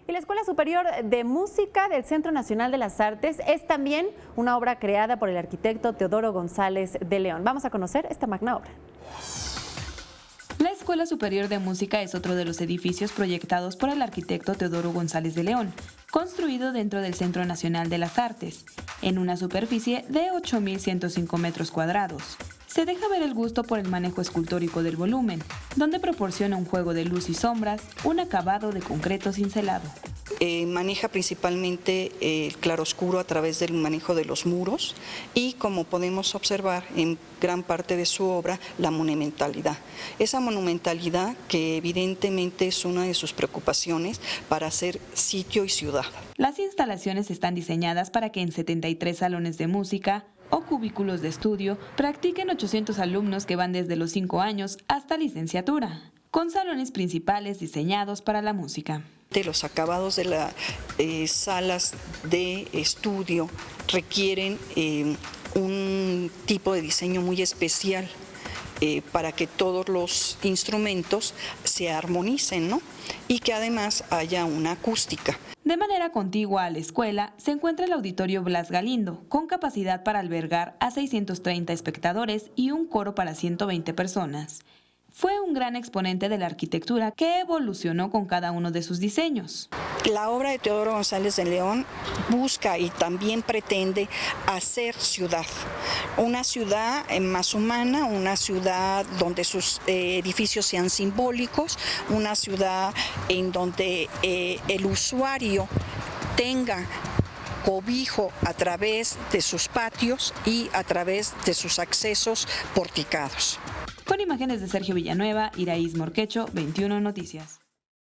Y la Escuela Superior de Música del Centro Nacional de las Artes es también una obra creada por el arquitecto Teodoro González de León. Vamos a conocer esta magna obra. La Escuela Superior de Música es otro de los edificios proyectados por el arquitecto Teodoro González de León, construido dentro del Centro Nacional de las Artes, en una superficie de 8.105 metros cuadrados. Se deja ver el gusto por el manejo escultórico del volumen, donde proporciona un juego de luz y sombras, un acabado de concreto cincelado. Maneja principalmente el claroscuro a través del manejo de los muros y, como podemos observar en gran parte de su obra, la monumentalidad. Esa monumentalidad que evidentemente es una de sus preocupaciones para hacer sitio y ciudad. Las instalaciones están diseñadas para que en 73 salones de música o cubículos de estudio practiquen 800 alumnos que van desde los 5 años hasta licenciatura, con salones principales diseñados para la música. Los acabados de las salas de estudio requieren un tipo de diseño muy especial para que todos los instrumentos se armonicen, ¿no? Y que además haya una acústica. De manera contigua a la escuela se encuentra el Auditorio Blas Galindo, con capacidad para albergar a 630 espectadores y un coro para 120 personas. Fue un gran exponente de la arquitectura que evolucionó con cada uno de sus diseños. La obra de Teodoro González de León busca y también pretende hacer ciudad, una ciudad más humana, una ciudad donde sus edificios sean simbólicos, una ciudad en donde el usuario tenga cobijo a través de sus patios y a través de sus accesos porticados. Con imágenes de Sergio Villanueva, Iraíz Morquecho, 21 Noticias.